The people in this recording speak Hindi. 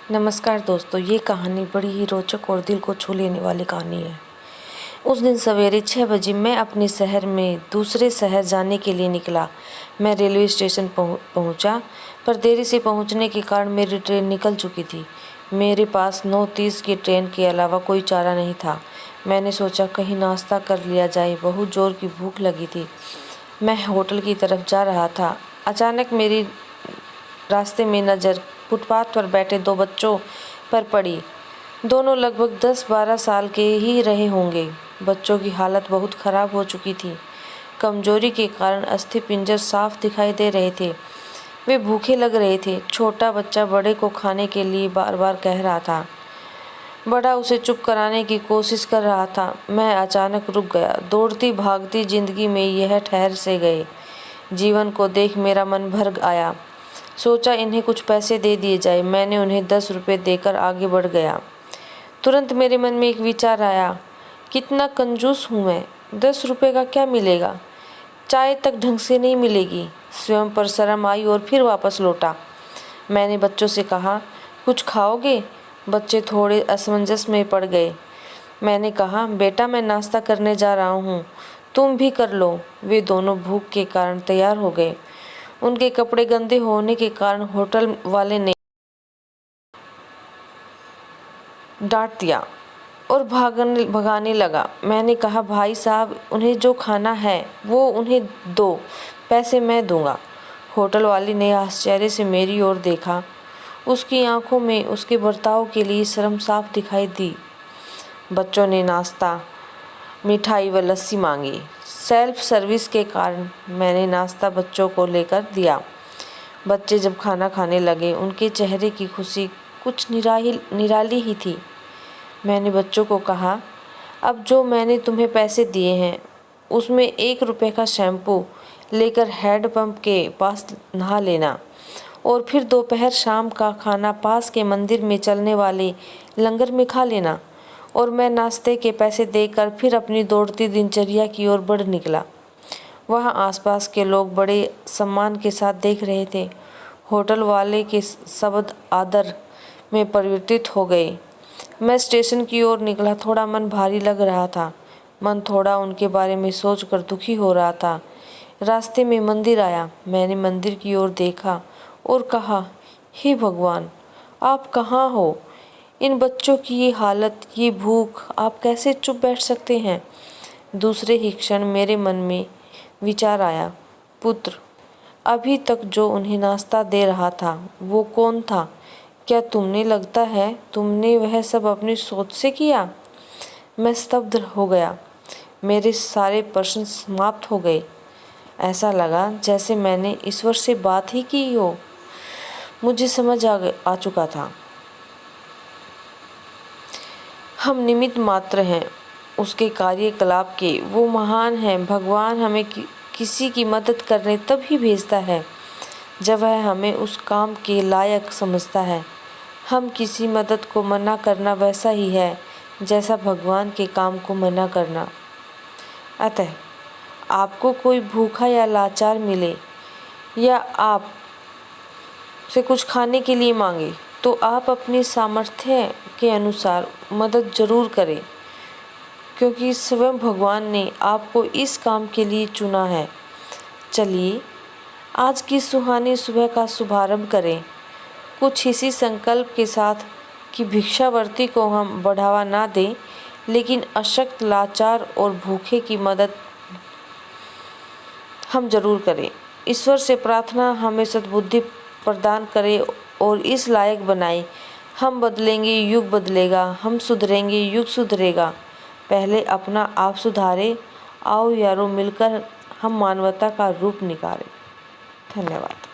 नमस्कार दोस्तों, ये कहानी बड़ी ही रोचक और दिल को छू लेने वाली कहानी है। उस दिन सवेरे 6 बजे मैं अपने शहर में दूसरे शहर जाने के लिए निकला। मैं रेलवे स्टेशन पहुंचा, पर देरी से पहुंचने के कारण मेरी ट्रेन निकल चुकी थी। मेरे पास 9:30 की ट्रेन के अलावा कोई चारा नहीं था। मैंने सोचा कहीं नाश्ता कर लिया जाए, बहुत ज़ोर की भूख लगी थी। मैं होटल की तरफ जा रहा था। अचानक मेरी रास्ते में नज़र फुटपाथ पर बैठे 2 बच्चों पर पड़ी। दोनों लगभग 10-12 साल के ही रहे होंगे। बच्चों की हालत बहुत ख़राब हो चुकी थी। कमजोरी के कारण अस्थिपंजर साफ दिखाई दे रहे थे। वे भूखे लग रहे थे। छोटा बच्चा बड़े को खाने के लिए बार बार कह रहा था। बड़ा उसे चुप कराने की कोशिश कर रहा था। मैं अचानक रुक गया। दौड़ती भागती जिंदगी में यह ठहर से गए जीवन को देख मेरा मन भर आया। सोचा इन्हें कुछ पैसे दे दिए जाए। मैंने उन्हें 10 रुपये देकर आगे बढ़ गया। तुरंत मेरे मन में एक विचार आया, कितना कंजूस हूँ मैं। 10 रुपये का क्या मिलेगा? चाय तक ढंग से नहीं मिलेगी। स्वयं पर शर्म आई और फिर वापस लौटा। मैंने बच्चों से कहा, कुछ खाओगे? बच्चे थोड़े असमंजस में पड़ गए। मैंने कहा, बेटा मैं नाश्ता करने जा रहा हूँ, तुम भी कर लो। वे दोनों भूख के कारण तैयार हो गए। उनके कपड़े गंदे होने के कारण होटल वाले ने डांट दिया और भगाने लगा। मैंने कहा, भाई साहब उन्हें जो खाना है वो उन्हें दो, पैसे मैं दूंगा। होटल वाले ने आश्चर्य से मेरी ओर देखा। उसकी आंखों में उसके बर्ताव के लिए शर्म साफ दिखाई दी। बच्चों ने नाश्ता, मिठाई व लस्सी मांगी। सेल्फ सर्विस के कारण मैंने नाश्ता बच्चों को लेकर दिया। बच्चे जब खाना खाने लगे, उनके चेहरे की खुशी कुछ निराली ही थी। मैंने बच्चों को कहा, अब जो मैंने तुम्हें पैसे दिए हैं उसमें 1 रुपये का शैम्पू लेकर हैंडपंप के पास नहा लेना और फिर दोपहर शाम का खाना पास के मंदिर में चलने वाले लंगर में खा लेना। और मैं नाश्ते के पैसे देकर फिर अपनी दौड़ती दिनचर्या की ओर बढ़ निकला। वहाँ आसपास के लोग बड़े सम्मान के साथ देख रहे थे। होटल वाले के शब्द आदर में परिवर्तित हो गए। मैं स्टेशन की ओर निकला। थोड़ा मन भारी लग रहा था। मन थोड़ा उनके बारे में सोचकर दुखी हो रहा था। रास्ते में मंदिर आया। मैंने मंदिर की ओर देखा और कहा, हे भगवान, आप कहाँ हो? इन बच्चों की ये हालत, ये भूख, आप कैसे चुप बैठ सकते हैं? दूसरे ही क्षण मेरे मन में विचार आया, पुत्र, अभी तक जो उन्हें नाश्ता दे रहा था वो कौन था? क्या तुमने, लगता है तुमने वह सब अपनी सोच से किया? मैं स्तब्ध हो गया। मेरे सारे प्रश्न समाप्त हो गए। ऐसा लगा जैसे मैंने ईश्वर से बात ही की हो। मुझे समझ आ चुका था, हम निमित्त मात्र हैं उसके कार्यकलाप के। वो महान है। भगवान हमें किसी की मदद करने तब ही भेजता है जब वह हमें उस काम के लायक समझता है। हम किसी मदद को मना करना वैसा ही है जैसा भगवान के काम को मना करना। अतः आपको कोई भूखा या लाचार मिले या आप से कुछ खाने के लिए मांगे, तो आप अपनी सामर्थ्य के अनुसार मदद जरूर करें, क्योंकि स्वयं भगवान ने आपको इस काम के लिए चुना है। चलिए आज की सुहानी सुबह का शुभारंभ करें, कुछ इसी संकल्प के साथ कि भिक्षावृत्ति को हम बढ़ावा ना दें, लेकिन अशक्त, लाचार और भूखे की मदद हम जरूर करें। ईश्वर से प्रार्थना हमें सद्बुद्धि प्रदान करे और इस लायक बनाए। हम बदलेंगे, युग बदलेगा। हम सुधरेंगे, युग सुधरेगा। पहले अपना आप सुधारे। आओ यारों, मिलकर हम मानवता का रूप निखारें। धन्यवाद।